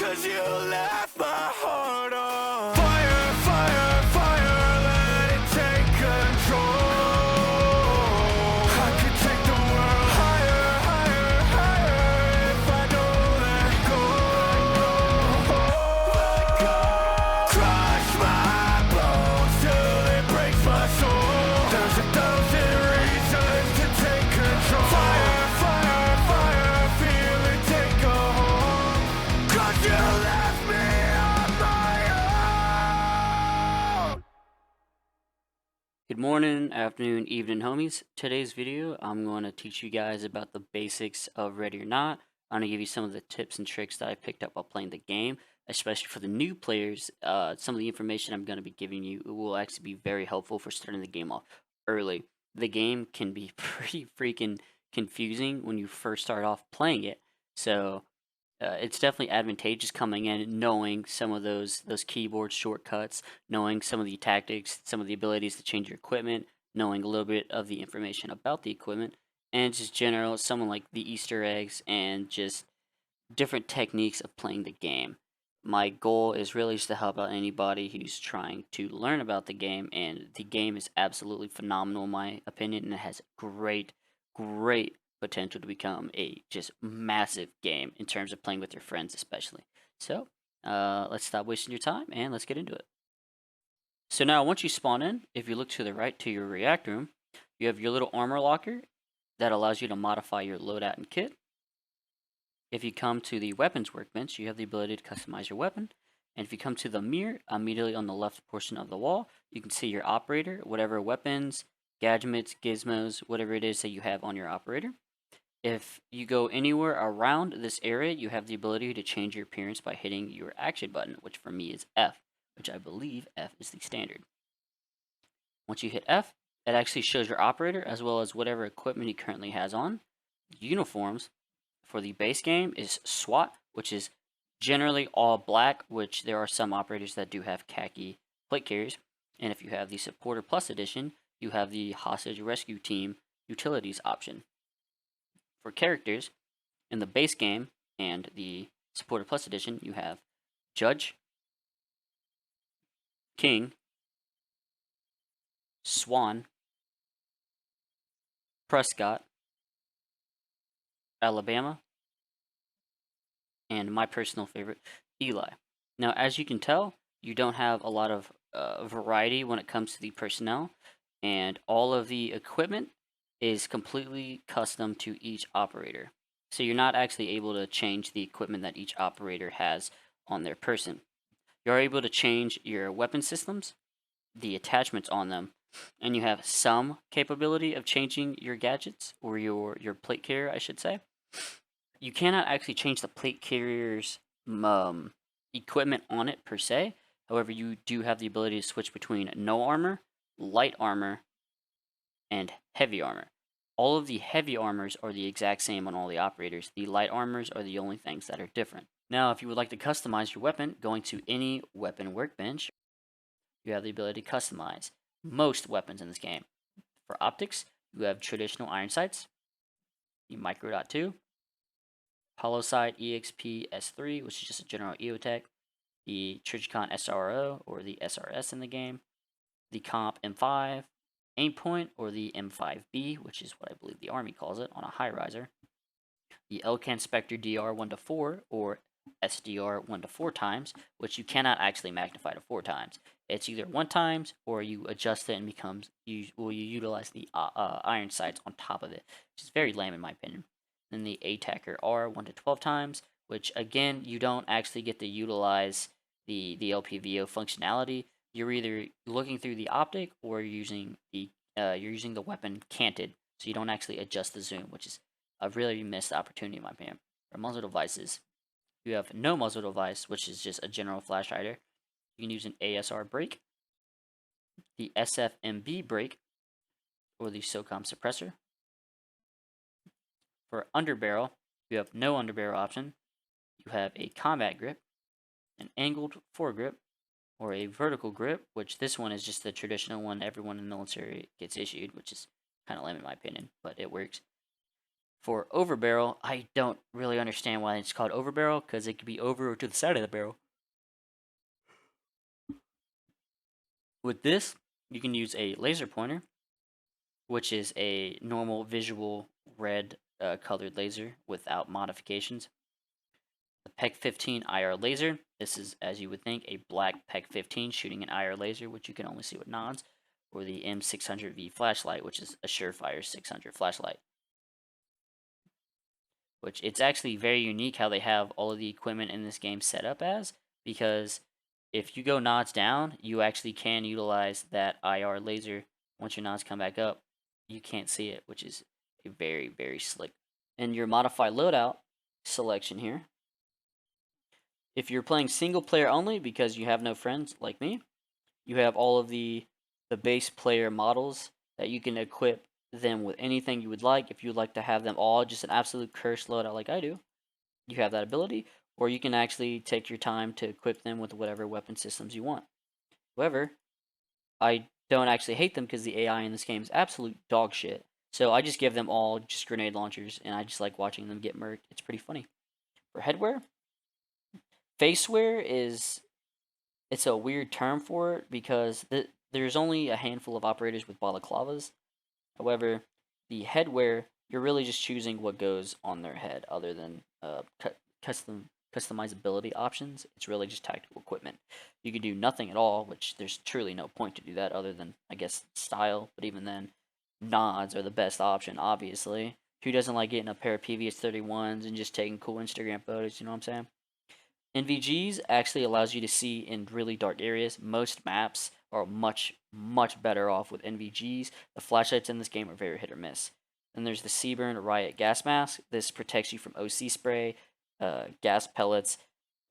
'cause you left my heart on fire, fire, fire, let it take control. I could take the world higher, higher, higher if I don't let go. Let go. Crush my bones till it breaks my soul. There's 1,000 reasons to take control. Fire, fire, fire, feel it take a hold. 'Cause you left me on my own. Good morning, afternoon, evening, homies. Today's video, I'm going to teach you guys about the basics of Ready or Not. I'm going to give you some of the tips and tricks that I picked up while playing the game, especially for the new players. Some of the information I'm going to be giving you will actually be very helpful for starting the game off early. The game can be pretty freaking confusing when you first start off playing it, so it's definitely advantageous coming in knowing some of those keyboard shortcuts, knowing some of the tactics, some of the abilities to change your equipment, knowing a little bit of the information about the equipment, and just general someone like the Easter eggs and just different techniques of playing the game. My goal is really just to help out anybody who's trying to learn about the game, and the game is absolutely phenomenal in my opinion, and it has great potential to become a just massive game in terms of playing with your friends especially. So let's stop wasting your time and let's get into it. So now once you spawn in, if you look to the right to your react room, you have your little armor locker that allows you to modify your loadout and kit. If you come to the weapons workbench, you have the ability to customize your weapon. And if you come to the mirror, immediately on the left portion of the wall, you can see your operator, whatever weapons, gadgets, gizmos, whatever it is that you have on your operator. If you go anywhere around this area, you have the ability to change your appearance by hitting your action button, which for me is F, which I believe F is the standard. Once you hit F, it actually shows your operator as well as whatever equipment he currently has on. Uniforms for the base game is SWAT, which is generally all black, which there are some operators that do have khaki plate carriers. And if you have the Supporter Plus edition, you have the Hostage Rescue Team Utilities option. For characters, in the base game and the Supporter Plus edition, you have Judge, King, Swan, Prescott, Alabama, and my personal favorite, Eli. Now, as you can tell, you don't have a lot of variety when it comes to the personnel, and all of the equipment is completely custom to each operator. So you're not actually able to change the equipment that each operator has on their person. You're able to change your weapon systems, the attachments on them, and you have some capability of changing your gadgets, or your plate carrier, I should say. You cannot actually change the plate carrier's equipment on it per se. However, you do have the ability to switch between no armor, light armor, and heavy armor. All of the heavy armors are the exact same on all the operators. The light armors are the only things that are different. Now, if you would like to customize your weapon, going to any weapon workbench, you have the ability to customize most weapons in this game. For optics, you have traditional iron sights, the Micro Dot 2, Hollow Sight EXP S3, which is just a general EOTech, the Trijicon SRO, or the SRS in the game, the Comp M5, Aimpoint, or the M5B, which is what I believe the Army calls it on a high riser, the Elcan Spectre DR 1-4, or SDR 1-4 times, which you cannot actually magnify to 4 times. It's either 1 times, or you adjust it and you utilize the iron sights on top of it, which is very lame in my opinion. Then the ATACR R 1-12 times, which again, you don't actually get to utilize the LPVO functionality. You're either looking through the optic or you're using the weapon canted, so you don't actually adjust the zoom, which is a really missed opportunity in my opinion. For muzzle devices, you have no muzzle device, which is just a general flash hider. You can use an ASR brake, the SFMB brake, or the SOCOM suppressor. For underbarrel, you have no underbarrel option. You have a combat grip, an angled foregrip, or a vertical grip, which this one is just the traditional one everyone in the military gets issued, which is kind of lame in my opinion, but it works. For overbarrel, I don't really understand why it's called overbarrel, because it could be over or to the side of the barrel. With this, you can use a laser pointer, which is a normal visual red colored laser without modifications. The PEG 15 IR laser. This is, as you would think, a black PEG 15 shooting an IR laser, which you can only see with nods, or the M600V flashlight, which is a Surefire 600 flashlight. Which it's actually very unique how they have all of the equipment in this game set up as, because if you go nods down, you actually can utilize that IR laser. Once your nods come back up, you can't see it, which is a very, very slick. And your modify loadout selection here, if you're playing single player only because you have no friends like me, you have all of the base player models that you can equip them with anything you would like. If you'd like to have them all just an absolute curse loadout like I do, you have that ability, or you can actually take your time to equip them with whatever weapon systems you want. However, I don't actually hate them because the AI in this game is absolute dog shit. So I just give them all just grenade launchers, and I just like watching them get murked. It's pretty funny. For headwear, facewear is it's a weird term for it because there's only a handful of operators with balaclavas. However, the headwear, you're really just choosing what goes on their head other than customizability options. It's really just tactical equipment. You can do nothing at all, which there's truly no point to do that other than, I guess, style. But even then, nods are the best option, obviously. Who doesn't like getting a pair of PVS 31s and just taking cool Instagram photos, you know what I'm saying? NVGs actually allows you to see in really dark areas. Most maps are much, much better off with NVGs. The flashlights in this game are very hit or miss. Then there's the Seaburn Riot Gas Mask. This protects you from OC spray, gas pellets,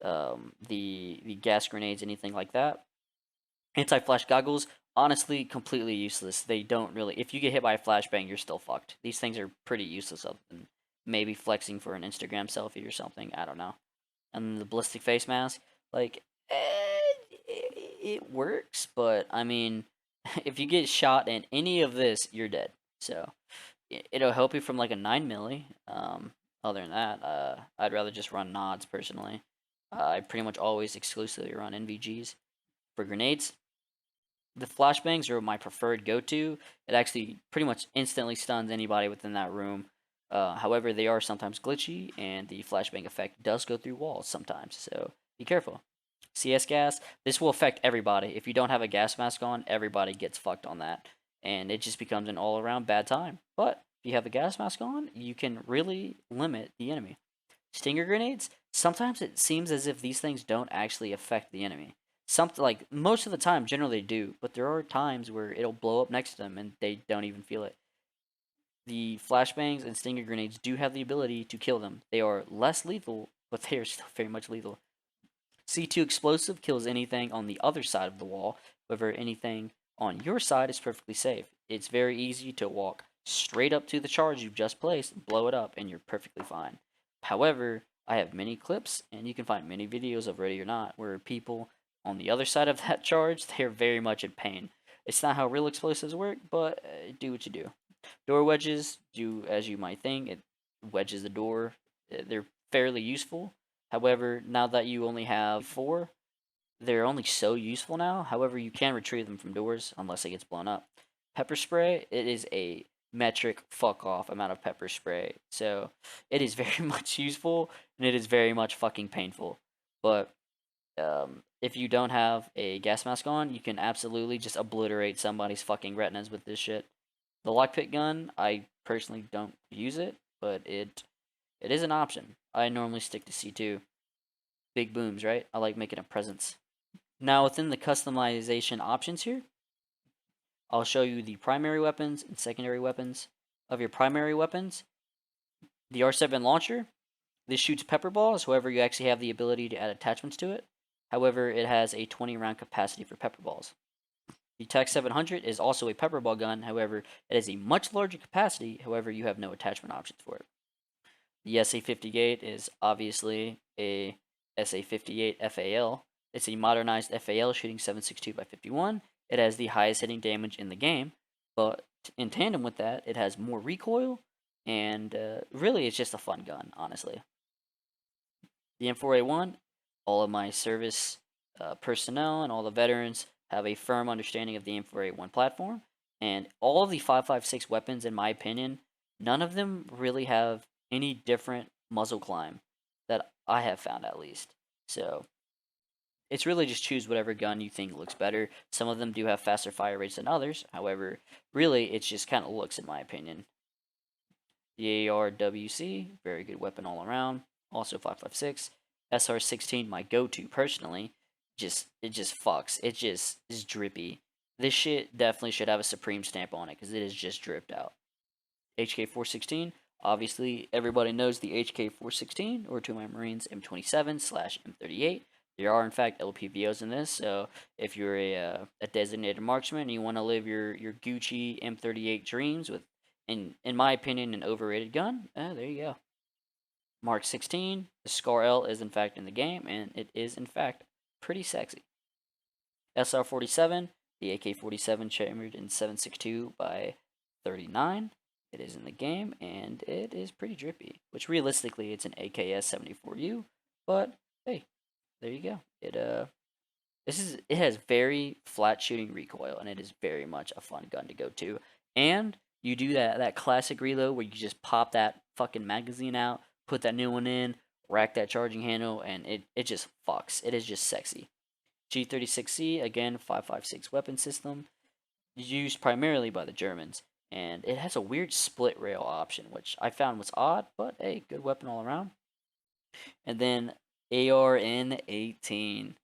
the gas grenades, anything like that. Anti-flash goggles, honestly, completely useless. They don't really. If you get hit by a flashbang, you're still fucked. These things are pretty useless, other than maybe flexing for an Instagram selfie or something. I don't know. And the ballistic face mask, like, it works, but I mean, if you get shot in any of this, you're dead. So it'll help you from like a 9 milli. Other than that, I'd rather just run nods personally. I pretty much always exclusively run NVGs. For grenades, the flashbangs are my preferred go-to. It actually pretty much instantly stuns anybody within that room. However, they are sometimes glitchy, and the flashbang effect does go through walls sometimes, so be careful. CS gas, this will affect everybody. If you don't have a gas mask on, everybody gets fucked on that, and it just becomes an all-around bad time. But if you have the gas mask on, you can really limit the enemy. Stinger grenades, sometimes it seems as if these things don't actually affect the enemy. Something like most of the time, generally they do, but there are times where it'll blow up next to them and they don't even feel it. The flashbangs and stinger grenades do have the ability to kill them. They are less lethal, but they are still very much lethal. C2 explosive kills anything on the other side of the wall. However, anything on your side is perfectly safe. It's very easy to walk straight up to the charge you've just placed, blow it up, and you're perfectly fine. However, I have many clips, and you can find many videos of Ready or Not, where people on the other side of that charge, they're very much in pain. It's not how real explosives work, but do what you do. Door wedges do as you might think. It wedges the door. They're fairly useful. However, now that you only have 4, they're only so useful now. However, you can retrieve them from doors unless it gets blown up. Pepper spray, it is a metric fuck off amount of pepper spray. So it is very much useful and it is very much fucking painful. But if you don't have a gas mask on, you can absolutely just obliterate somebody's fucking retinas with this shit. The lockpick gun, I personally don't use it, but it is an option. I normally stick to C2. Big booms, right? I like making a presence. Now within the customization options here, I'll show you the primary weapons and secondary weapons. Of your primary weapons, the R7 launcher, this shoots pepper balls, however you actually have the ability to add attachments to it. However, it has a 20 round capacity for pepper balls. The TAC 700 is also a pepper ball gun, however, it has a much larger capacity, however, you have no attachment options for it. The SA58 is obviously a SA58 FAL. It's a modernized FAL shooting 7.62 by 51. It has the highest hitting damage in the game, but in tandem with that, it has more recoil and really it's just a fun gun, honestly. The M4A1, all of my service personnel and all the veterans have a firm understanding of the M4A1 platform, and all of the 5.56 weapons, in my opinion, none of them really have any different muzzle climb that I have found, at least. So it's really just choose whatever gun you think looks better. Some of them do have faster fire rates than others. However, really, it's just kind of looks, in my opinion. The ARWC, very good weapon all around. Also 5.56. SR16, my go-to personally. It just fucks. It just is drippy. This shit definitely should have a Supreme stamp on it because it is just dripped out. HK416, obviously everybody knows the HK416, or to my Marines M27/M38. There are in fact LPVOs in this, so if you're a designated marksman and you want to live your Gucci M38 dreams with, in my opinion, an overrated gun, there you go. Mark 16, the Scar L is in fact in the game, and it is in fact pretty sexy. SR47, the AK-47 chambered in 7.62 by 39. It is in the game, and it is pretty drippy. Which realistically, it's an AKS-74U, but hey, there you go. It has very flat shooting recoil, and it is very much a fun gun to go to. And you do that classic reload where you just pop that fucking magazine out, put that new one in, rack that charging handle, and it just fucks. It is just sexy. G36C, again, 5.56 weapon system, used primarily by the Germans, and it has a weird split rail option, which I found was odd, but hey, good weapon all around. And then ARN18.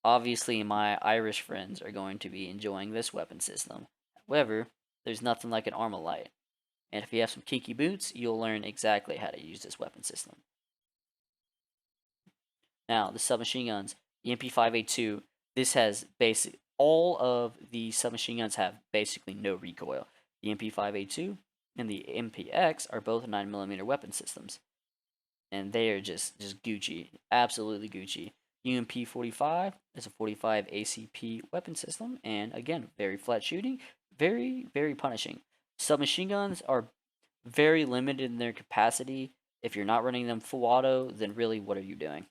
Obviously, my Irish friends are going to be enjoying this weapon system. However, there's nothing like an Armalite, and if you have some kinky boots, you'll learn exactly how to use this weapon system. Now, the submachine guns, the MP5A2, this has all of the submachine guns have basically no recoil. The MP5A2 and the MPX are both 9mm weapon systems, and they are just Gucci, absolutely Gucci. UMP45 is a 45 ACP weapon system, and again, very flat shooting, very punishing. Submachine guns are very limited in their capacity. If you're not running them full auto, then really, what are you doing?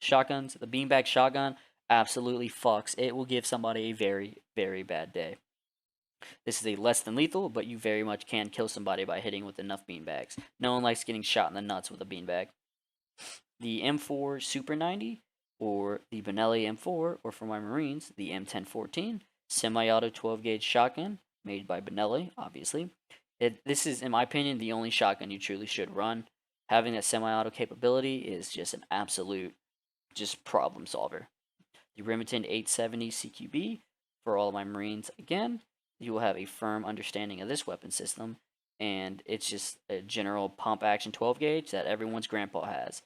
Shotguns, the beanbag shotgun absolutely fucks. It will give somebody a very bad day. This is a less than lethal, but you very much can kill somebody by hitting with enough beanbags. No one likes getting shot in the nuts with a beanbag. The M4 Super 90, or the Benelli M4, or for my Marines, the M1014, semi-auto 12-gauge shotgun, made by Benelli, obviously. This is, in my opinion, the only shotgun you truly should run. Having that semi-auto capability is just an absolute problem solver. The Remington 870 CQB, for all of my Marines, again, you will have a firm understanding of this weapon system, and it's just a general pump action 12 gauge that everyone's grandpa has.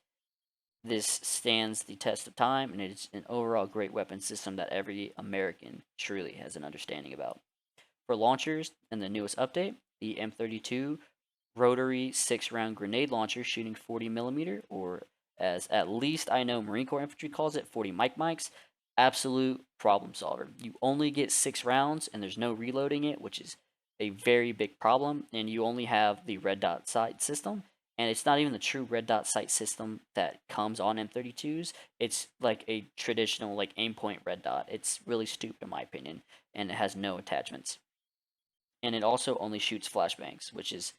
This stands the test of time, and it's an overall great weapon system that every American truly has an understanding about. For launchers, in the newest update, the M32 rotary 6-round grenade launcher shooting 40mm, or as at least I know Marine Corps Infantry calls it, 40 mics. Absolute problem solver. You only get 6 rounds, and there's no reloading it, which is a very big problem, and you only have the red dot sight system, and it's not even the true red dot sight system that comes on M32s. It's like a traditional like aim point red dot. It's really stupid in my opinion, and it has no attachments. And it also only shoots flashbangs, which is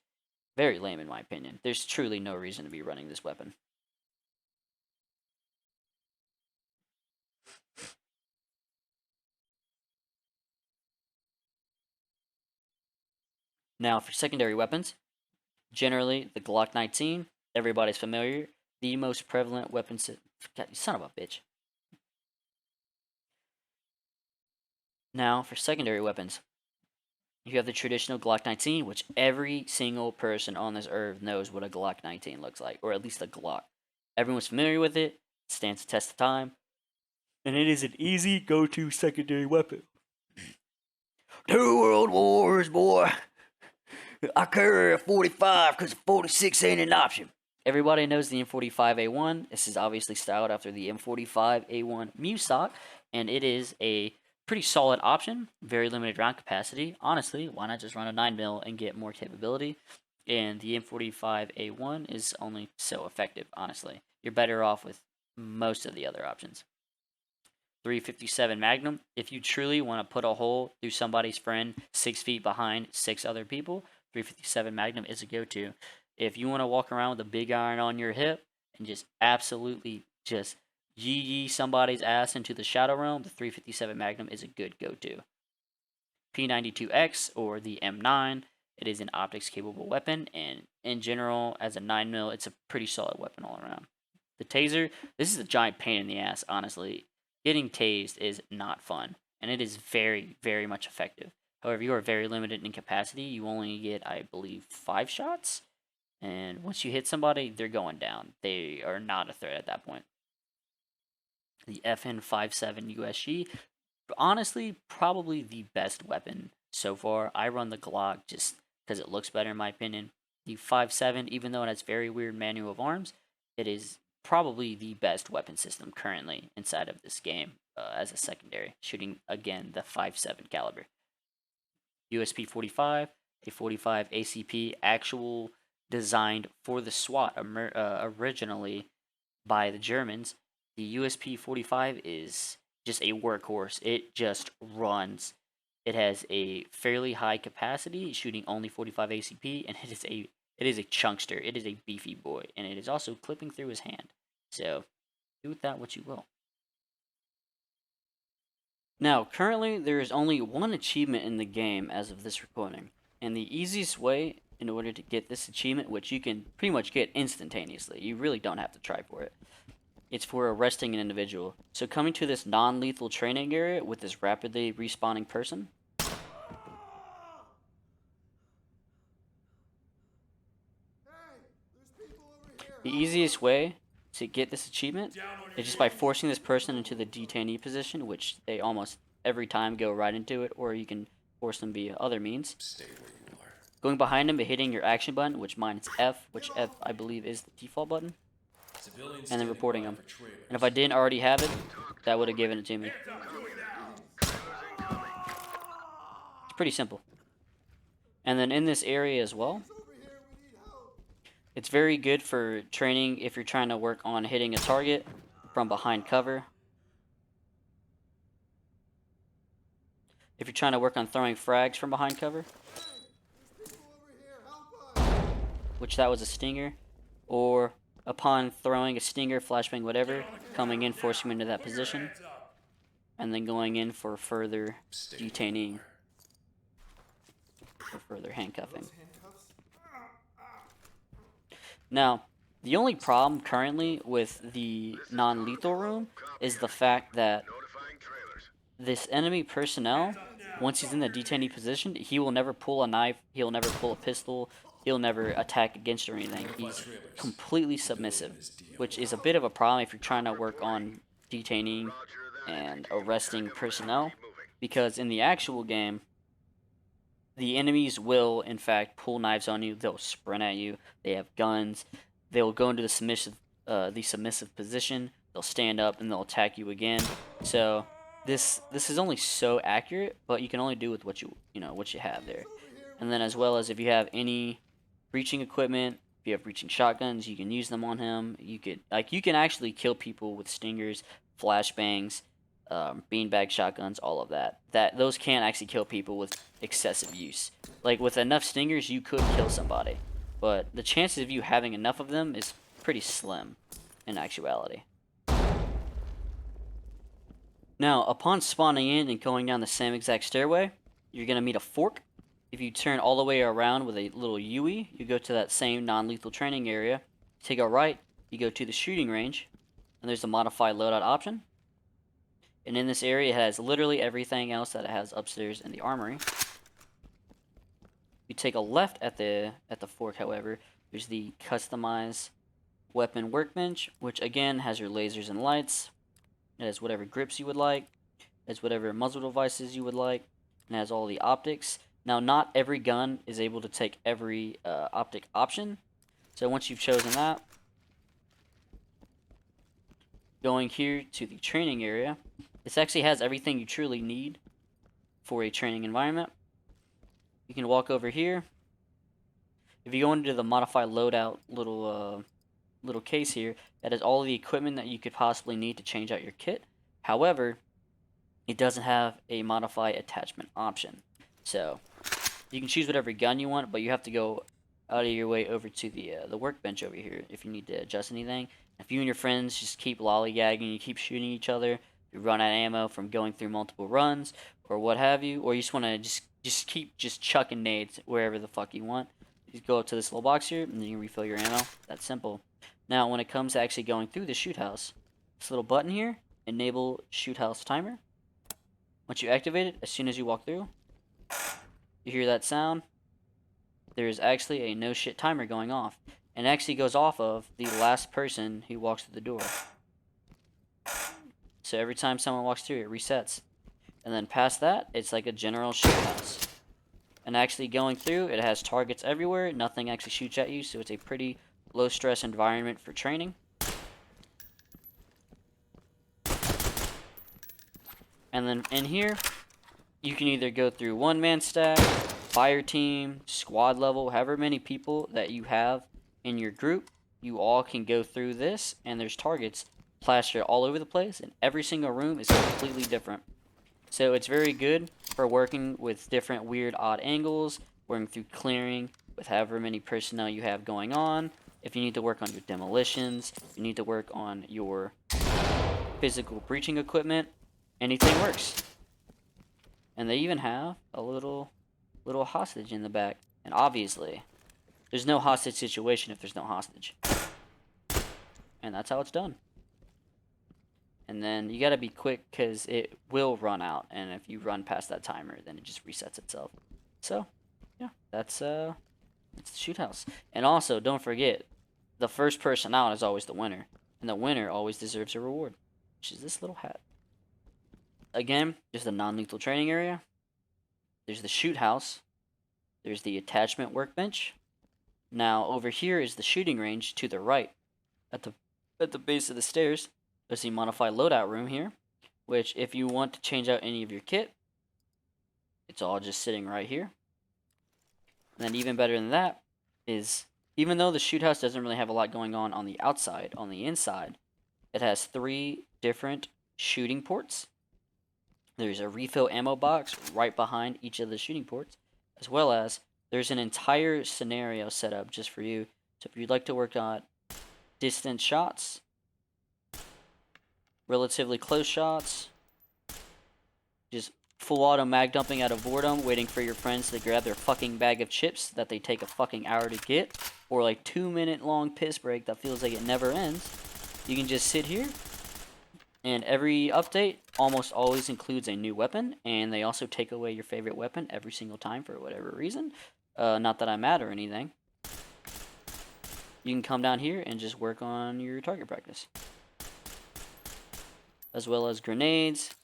very lame in my opinion. There's truly no reason to be running this weapon. Now for secondary weapons, generally the Glock 19, everybody's familiar, the most prevalent weapon God, you son of a bitch. Now for secondary weapons, you have the traditional Glock 19, which every single person on this earth knows what a Glock 19 looks like, or at least a Glock. Everyone's familiar with it, it stands the test of time, and it is an easy go-to secondary weapon. 2 world wars, boy. I carry a 45 because 46 ain't an option. Everybody knows the M45A1. This is obviously styled after the M45A1 Mewstock, and it is a pretty solid option. Very limited round capacity. Honestly, why not just run a 9mm and get more capability? And the M45A1 is only so effective, honestly. You're better off with most of the other options. 357 Magnum, if you truly want to put a hole through somebody's friend 6 feet behind 6 other people, 357 Magnum is a go-to. If you want to walk around with a big iron on your hip and just absolutely just yee somebody's ass into the shadow realm, the 357 Magnum is a good go-to. P92X or the M9, it is an optics capable weapon, and in general, as a 9mm, it's a pretty solid weapon all around. The taser, this is a giant pain in the ass, honestly. Getting tased is not fun, and it is very, very much effective. However, you are very limited in capacity. You only get, I believe, 5 shots, and once you hit somebody, they're going down. They are not a threat at that point. The FN57 USG, honestly, probably the best weapon so far. I run the Glock just because it looks better in my opinion. The 5.7, even though it has very weird manual of arms, it is probably the best weapon system currently inside of this game as a secondary, shooting again the 5.7 caliber. USP 45, a 45 ACP, actual designed for the SWAT originally by the Germans. The USP 45 is just a workhorse. It just runs. It has a fairly high capacity, shooting only 45 ACP, and it is a chunkster. It is a beefy boy, and it is also clipping through his hand. So do with that what you will. Now, currently, there is only one achievement in the game as of this recording, and the easiest way in order to get this achievement, which you can pretty much get instantaneously, you really don't have to try for it, it's for arresting an individual. So coming to this non-lethal training area with this rapidly respawning person, the easiest way to get this achievement is just by forcing this person into the detainee position, which they almost every time go right into it, or you can force them via other means. Stay where you are. Going behind them and hitting your action button, which mine is F, which F I believe is the default button, and then reporting them. And if I didn't already have it, that would have given it to me. It's pretty simple. And then in this area as well, it's very good for training if you're trying to work on hitting a target from behind cover. If you're trying to work on throwing frags from behind cover, which that was a stinger, or upon throwing a stinger, flashbang, whatever, coming in, forcing him into that position, and then going in for further detaining, for further handcuffing. Now, the only problem currently with the non-lethal room is the fact that this enemy personnel, once he's in the detainee position, he will never pull a knife, he'll never pull a pistol, he'll never attack against or anything. He's completely submissive, which is a bit of a problem if you're trying to work on detaining and arresting personnel, because in the actual game, the enemies will, in fact, pull knives on you. They'll sprint at you. They have guns. They'll go into the submissive position. They'll stand up and they'll attack you again. So this is only so accurate, but you can only do with what you have there. And then as well as if you have any breaching equipment, if you have breaching shotguns, you can use them on him. You can actually kill people with stingers, flashbangs, beanbag shotguns, all of that. Those can actually kill people with excessive use. Like with enough stingers, you could kill somebody, but the chances of you having enough of them is pretty slim in actuality. Now, upon spawning in and going down the same exact stairway, you're gonna meet a fork. If you turn all the way around with a little UE, you go to that same non-lethal training area. Take a right, you go to the shooting range, and there's the modified loadout option. And in this area, it has literally everything else that it has upstairs in the armory. You take a left at the fork, however, there's the customize weapon workbench, which again has your lasers and lights. It has whatever grips you would like. It has whatever muzzle devices you would like. And it has all the optics. Now, not every gun is able to take every optic option. So once you've chosen that, going here to the training area, this actually has everything you truly need for a training environment. You can walk over here. If if you go into the modify loadout little case here, that is all the equipment that you could possibly need to change out your kit. However, it doesn't have a modify attachment option. So you can choose whatever gun you want, but you have to go out of your way over to the workbench over here if you need to adjust anything. If you and your friends just keep lollygagging, you keep shooting each other, you run out of ammo from going through multiple runs or what have you, or you just want to just keep just chucking nades wherever the fuck you want. You go up to this little box here, and then you can refill your ammo. That's simple. Now, when it comes to actually going through the shoot house, this little button here, enable shoot house timer. Once you activate it, as soon as you walk through, you hear that sound. There is actually a no shit timer going off, and it actually goes off of the last person who walks through the door. So every time someone walks through, it resets. And then past that, it's like a general shoot house. And actually going through, it has targets everywhere. Nothing actually shoots at you, so it's a pretty low stress environment for training. And then in here, you can either go through one-man stack, fire team, squad level, however many people that you have in your group, you all can go through this, and there's targets plastered all over the place, and every single room is completely different. So it's very good for working with different weird odd angles, working through clearing with however many personnel you have going on. If you need to work on your demolitions, you need to work on your physical breaching equipment, anything works. And they even have a little hostage in the back. And obviously, there's no hostage situation if there's no hostage. And that's how it's done. And then you gotta be quick because it will run out. And if you run past that timer, then it just resets itself. So, yeah, that's the shoot house. And also, don't forget, the first person out is always the winner. And the winner always deserves a reward, which is this little hat. Again, just a non-lethal training area. There's the shoot house. There's the attachment workbench. Now, over here is the shooting range to the right. At the base of the stairs, there's the modify loadout room here, which if you want to change out any of your kit, it's all just sitting right here. And then even better than that is, even though the shoot house doesn't really have a lot going on the outside, on the inside, it has 3 different shooting ports. There's a refill ammo box right behind each of the shooting ports, as well as there's an entire scenario set up just for you. So if you'd like to work on distance shots, relatively close shots, just full auto mag dumping out of boredom, waiting for your friends to grab their fucking bag of chips that they take a fucking hour to get, or like 2-minute long piss break that feels like it never ends, you can just sit here. And every update almost always includes a new weapon, and they also take away your favorite weapon every single time for whatever reason. Not that I'm mad or anything. You can come down here and just work on your target practice. As well as grenades.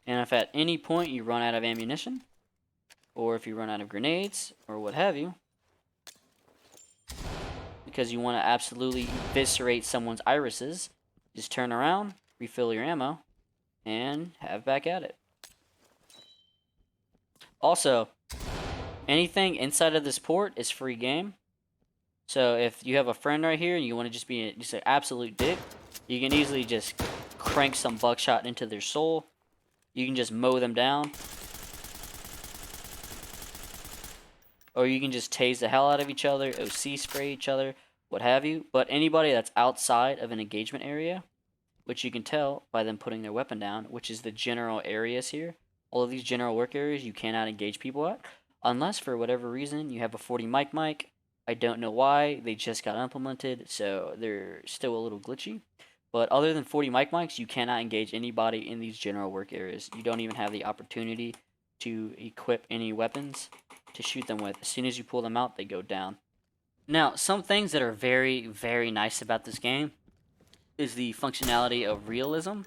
And if at any point you run out of ammunition, or if you run out of grenades, or what have you, because you want to absolutely eviscerate someone's irises, just turn around, refill your ammo, and have back at it. Also, anything inside of this port is free game. So if you have a friend right here and you want to just be just an absolute dick, you can easily just crank some buckshot into their soul. You can just mow them down. Or you can just tase the hell out of each other, OC spray each other, what have you. But anybody that's outside of an engagement area, which you can tell by them putting their weapon down, which is the general areas here. All of these general work areas you cannot engage people at, unless for whatever reason you have a 40 mic. I don't know why, they just got implemented, so they're still a little glitchy. But other than 40 mics, you cannot engage anybody in these general work areas. You don't even have the opportunity to equip any weapons to shoot them with. As soon as you pull them out, they go down. Now, some things that are very, very nice about this game is the functionality of realism.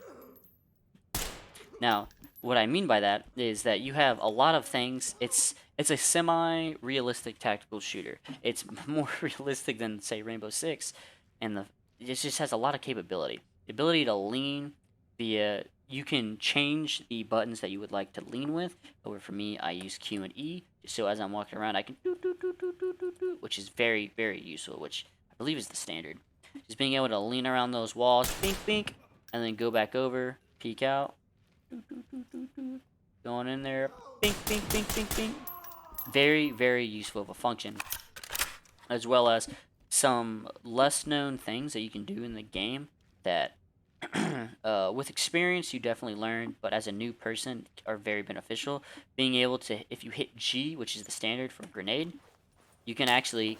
Now, what I mean by that is that you have a lot of things. It's a semi-realistic tactical shooter. It's more realistic than, say, Rainbow Six, and it just has a lot of capability. The ability to lean, you you can change the buttons that you would like to lean with. Over for me, I use Q and E, so as I'm walking around, I can do, which is very, very useful, which I believe is the standard. Just being able to lean around those walls, bink, bink, and then go back over, peek out, going in there, bink, bink, bink, bink, bink. Very, very useful of a function, as well as some less known things that you can do in the game that with experience you definitely learn, but as a new person are very beneficial. Being able to, if you hit G, which is the standard for grenade, you can actually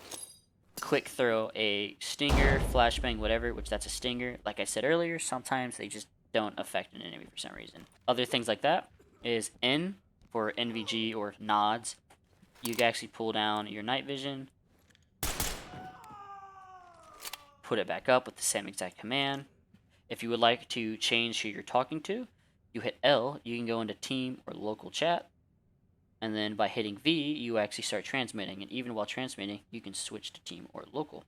quick throw a stinger, flashbang, whatever, which that's a stinger. Like I said earlier, sometimes they just don't affect an enemy for some reason. Other things like that is N for NVG or nods. You can actually pull down your night vision, put it back up with the same exact command. If you would like to change who you're talking to, you hit L, you can go into team or local chat, and then by hitting V, you actually start transmitting, and even while transmitting, you can switch to team or local.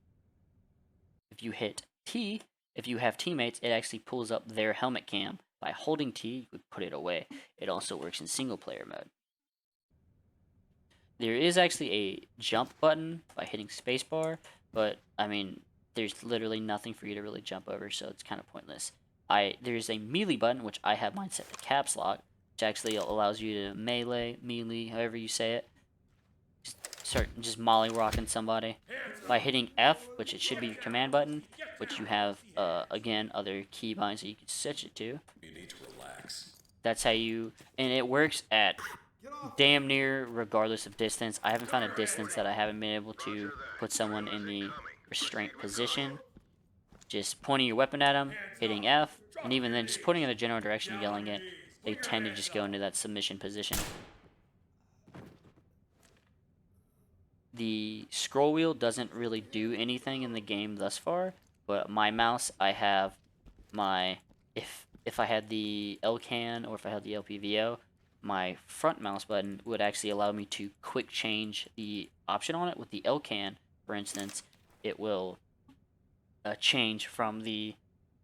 If you hit T, if you have teammates, it actually pulls up their helmet cam. By holding T, you would put it away. It also works in single player mode. There is actually a jump button by hitting spacebar, but I mean, there's literally nothing for you to really jump over, so it's kind of pointless. There's a melee button, which I have mine set to caps lock, which actually allows you to melee, however you say it. Start just molly rocking somebody. By hitting F, which it should be your command button, which you have, again, other keybinds that you can switch it to. You need to relax. That's how you, and it works at damn near regardless of distance. I haven't found a distance that I haven't been able to put someone in the restraint position. Just pointing your weapon at them, hitting F, and even then just putting in the general direction and yelling it, they tend to just go into that submission position. The scroll wheel doesn't really do anything in the game thus far, but my mouse, I have my, if I had the LCAN or if I had the LPVO, my front mouse button would actually allow me to quick change the option on it. With the LCAN, for instance, it will change from the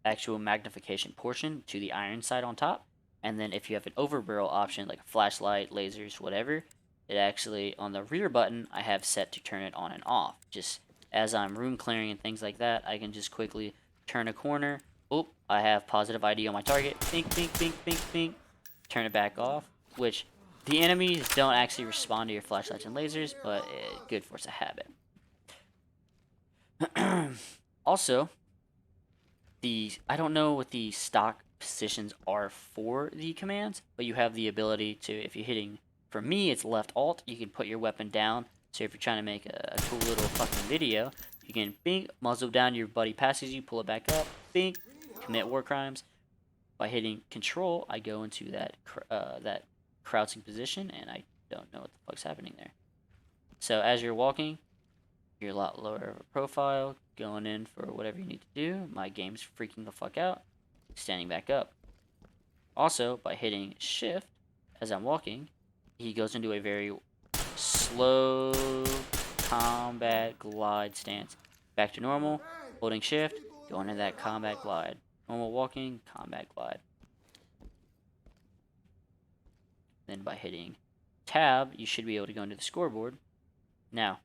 actual magnification portion to the iron sight on top. And then if you have an overbarrel option, like a flashlight, lasers, whatever, it actually, on the rear button, I have set to turn it on and off. Just as I'm room clearing and things like that, I can just quickly turn a corner. Oh, I have positive ID on my target. Bink, bink, bink, bink, bink. Turn it back off, which the enemies don't actually respond to your flashlights and lasers, but good force of habit. Also, I don't know what the stock positions are for the commands, but you have the ability to, if you're hitting, for me it's left alt, you can put your weapon down. So if you're trying to make a cool little fucking video, you can bink, muzzle down, your buddy passes you, pull it back up, bink, commit war crimes. By hitting control, I go into that crouching position, and I don't know what the fuck's happening there. So as you're walking, you're a lot lower of a profile, going in for whatever you need to do. My game's freaking the fuck out. Standing back up. Also, by hitting shift, as I'm walking, he goes into a very slow combat glide stance. Back to normal, holding shift, going into that combat glide. Normal walking, combat glide. Then by hitting tab, you should be able to go into the scoreboard. Now,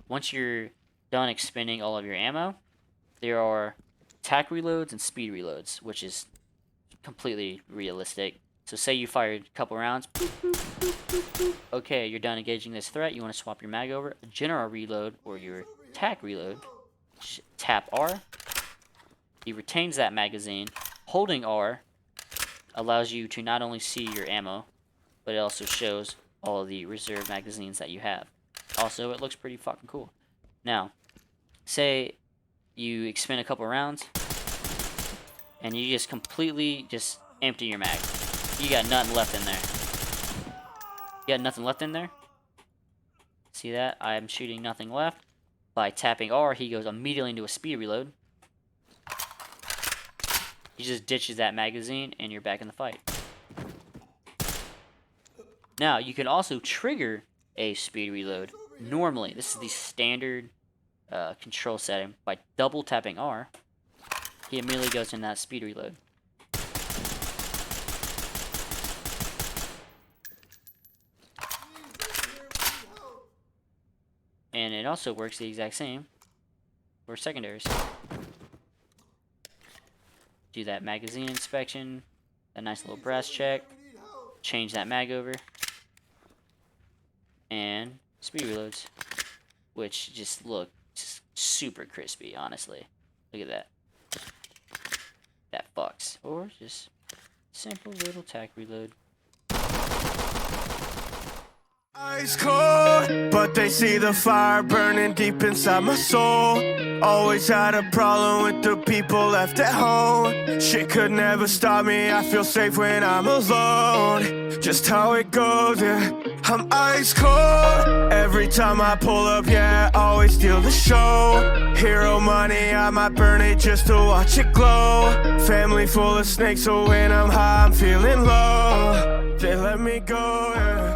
once you're done expending all of your ammo, there are attack reloads and speed reloads, which is completely realistic. So say you fired a couple rounds, boop, boop, boop, boop, boop. Okay, you're done engaging this threat, you want to swap your mag over. A general reload or your attack reload, tap R. He retains that magazine. Holding R allows you to not only see your ammo, but it also shows all of the reserve magazines that you have. Also, it looks pretty fucking cool. Now, say you expend a couple rounds, and you just completely just empty your mag. You got nothing left in there. You got nothing left in there? See that? I'm shooting nothing left. By tapping R, he goes immediately into a speed reload. He just ditches that magazine, and you're back in the fight. Now, you can also trigger a speed reload. Normally, this is the standard control setting. By double tapping R, he immediately goes in that speed reload. And it also works the exact same for secondaries. Do that magazine inspection, that nice little brass check, change that mag over, and speed reloads, which just look just super crispy, honestly. Look at that. That fucks. Or just simple little tack reload. Ice cold, but they see the fire burning deep inside my soul. Always had a problem with the people left at home. Shit could never stop me, I feel safe when I'm alone. Just how it goes, yeah. I'm ice cold. Every time I pull up, yeah, always steal the show. Hero money, I might burn it just to watch it glow. Family full of snakes, so when I'm high, I'm feeling low. They let me go, yeah.